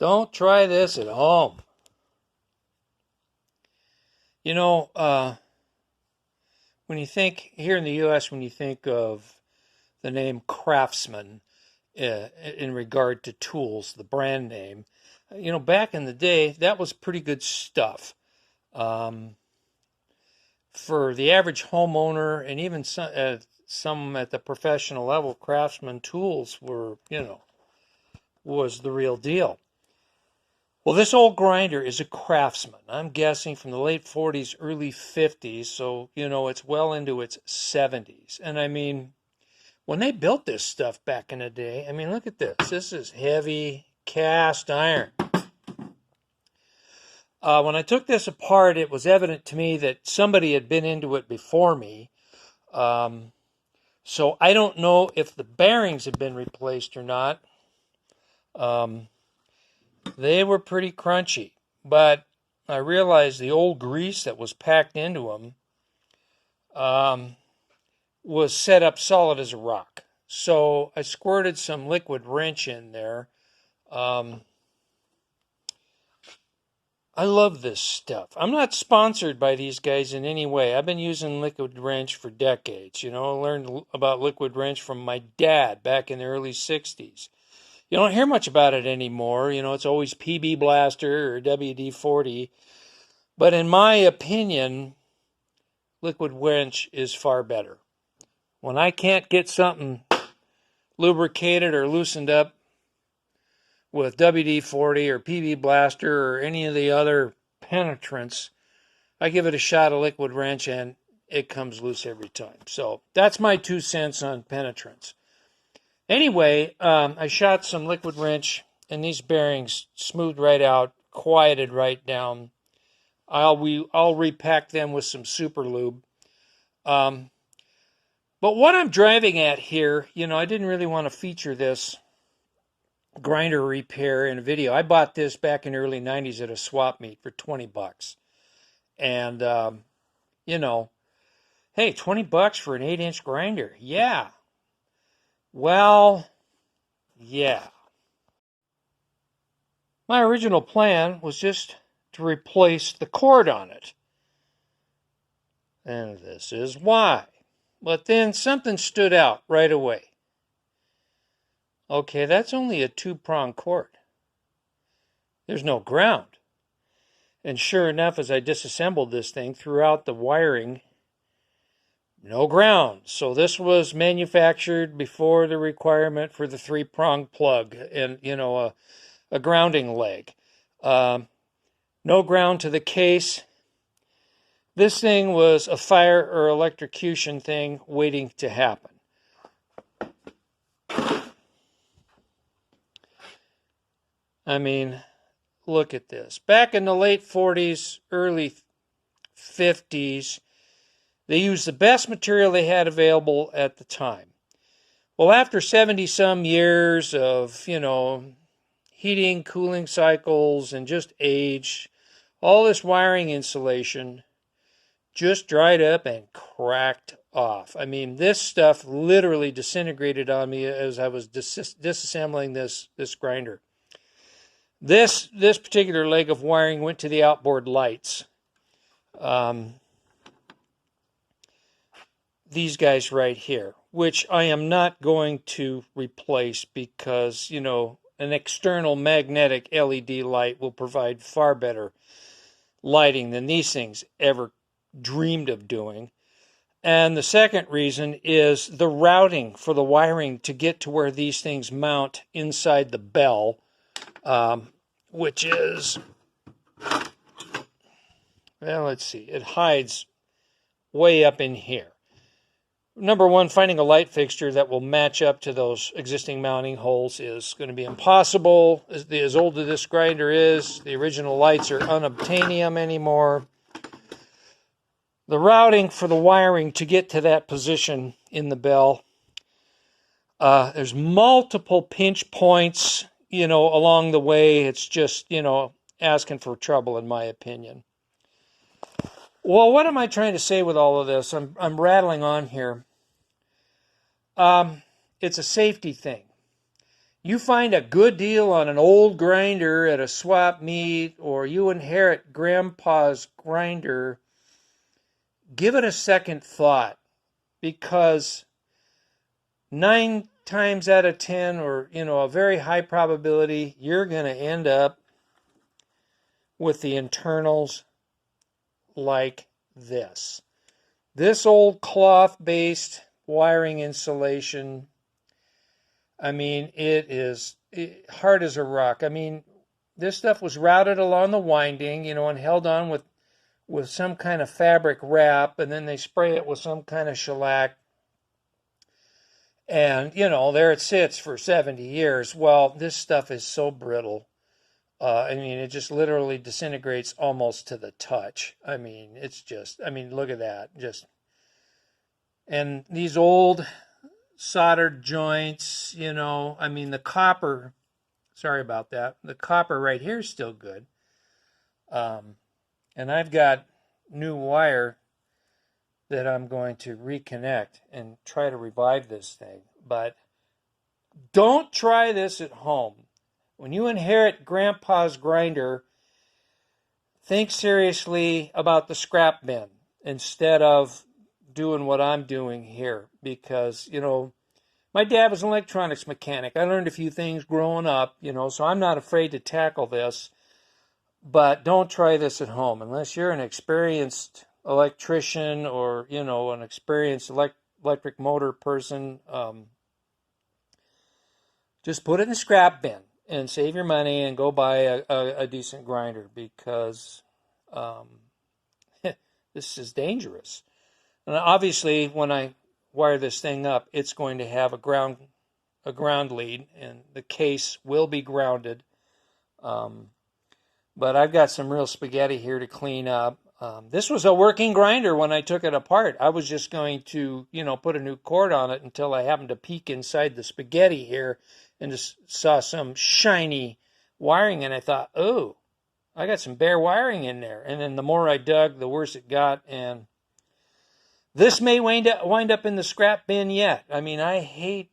Don't try this at home. You know, when you think here in the U.S., when you think of the name Craftsman in regard to tools, the brand name, back in the day, that was pretty good stuff. Um, for the average homeowner and even some at the professional level, Craftsman tools were, was the real deal. Well, this old grinder is a Craftsman. I'm guessing from the late 40s, early 50s, so, it's well into its 70s. And I mean, when they built this stuff back in the day, I mean, look at this. This is heavy cast iron. When I took this apart, it was evident to me that somebody had been into it before me. So I don't know if the bearings have been replaced or not. They were pretty crunchy, but I realized the old grease that was packed into them was set up solid as a rock. So I squirted some liquid wrench in there. I love this stuff. I'm not sponsored by these guys in any way. I've been using liquid wrench for decades. I learned about liquid wrench from my dad back in the early 60s. You don't hear much about it anymore. It's always PB Blaster or WD-40. But in my opinion, liquid wrench is far better. When I can't get something lubricated or loosened up with WD-40 or PB Blaster or any of the other penetrants, I give it a shot of liquid wrench and it comes loose every time. So that's my 2 cents on penetrants. Anyway, I shot some liquid wrench and these bearings smoothed right out, quieted right down. I'll repack them with some super lube. But what I'm driving at here, I didn't really want to feature this grinder repair in a video. I bought this back in the early 90s at a swap meet for $20. And, hey, $20 for an 8-inch grinder. Yeah. Well, yeah. My original plan was just to replace the cord on it. And this is why. But then something stood out right away. Okay, that's only a 2-prong cord. There's no ground. And sure enough, as I disassembled this thing, throughout the wiring, no ground. So this was manufactured before the requirement for the 3-prong plug and, a grounding leg. No ground to the case. This thing was a fire or electrocution thing waiting to happen. I mean, look at this. Back in the late 40s, early 50s, they used the best material they had available at the time. Well, after 70-some years of, heating, cooling cycles, and just age, all this wiring insulation just dried up and cracked off. I mean, this stuff literally disintegrated on me as I was disassembling this grinder. This particular leg of wiring went to the outboard lights. These guys right here, which I am not going to replace because, an external magnetic LED light will provide far better lighting than these things ever dreamed of doing. And the second reason is the routing for the wiring to get to where these things mount inside the bell. Which is, well, let's see, it hides way up in here. Number one, finding a light fixture that will match up to those existing mounting holes is going to be impossible. As old as this grinder is, the original lights are unobtainium anymore. The routing for the wiring to get to that position in the bell, there's multiple pinch points along the way. It's just, asking for trouble, in my opinion. Well, what am I trying to say with all of this? I'm rattling on here. It's a safety thing. You find a good deal on an old grinder at a swap meet, or you inherit grandpa's grinder, give it a second thought, because 9 times out of 10, or a very high probability, you're going to end up with the internals like this. This old cloth-based wiring insulation, I mean, it is hard as a rock. I mean, this stuff was routed along the winding, and held on with some kind of fabric wrap, and then they spray it with some kind of shellac. And, there it sits for 70 years. Well, this stuff is so brittle. I mean, it just literally disintegrates almost to the touch. I mean, look at that. And these old soldered joints, I mean, the copper, sorry about that. The copper right here is still good. And I've got new wire that I'm going to reconnect and try to revive this thing. But don't try this at home. When you inherit grandpa's grinder, think seriously about the scrap bin instead of doing what I'm doing here. Because, my dad was an electronics mechanic. I learned a few things growing up, so I'm not afraid to tackle this. But don't try this at home unless you're an experienced electrician or, an experienced electric motor person. Just put it in the scrap bin and save your money and go buy a decent grinder, because this is dangerous. And obviously, when I wire this thing up, it's going to have a ground lead, and the case will be grounded. But I've got some real spaghetti here to clean up. This was a working grinder when I took it apart. I was just going to, put a new cord on it until I happened to peek inside the spaghetti here and just saw some shiny wiring, and I thought, oh, I got some bare wiring in there. And then the more I dug, the worse it got, and this may wind up in the scrap bin yet. I mean, I hate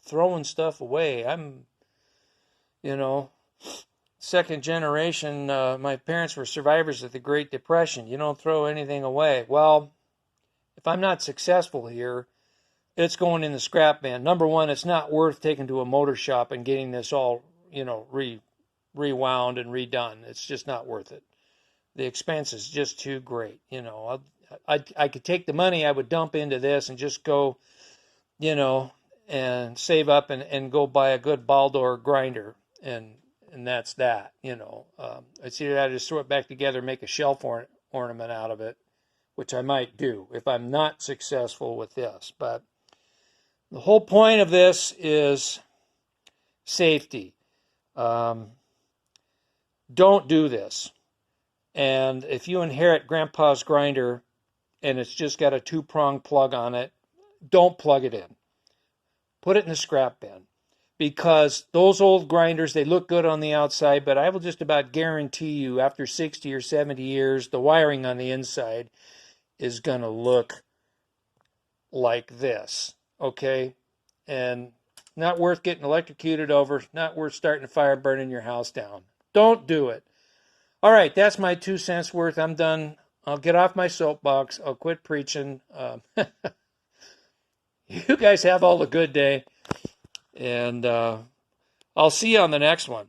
throwing stuff away. I'm, second generation. My parents were survivors of the Great Depression. You don't throw anything away. Well, if I'm not successful here, it's going in the scrap bin. Number one, it's not worth taking to a motor shop and getting this all, rewound and redone. It's just not worth it. The expense is just too great. I could take the money I would dump into this and just go, and save up and go buy a good Baldor grinder, and that's that. It's either I just throw it back together, make a shelf ornament out of it, which I might do if I'm not successful with this. But the whole point of this is safety. Don't do this. And if you inherit grandpa's grinder and it's just got a 2-prong plug on it, don't plug it in. Put it in the scrap bin. Because those old grinders, they look good on the outside, but I will just about guarantee you after 60 or 70 years, the wiring on the inside is going to look like this, okay? And not worth getting electrocuted over, not worth starting a fire, burning your house down. Don't do it. All right, that's my 2 cents worth. I'm done. I'll get off my soapbox. I'll quit preaching. You guys have all a good day. And I'll see you on the next one.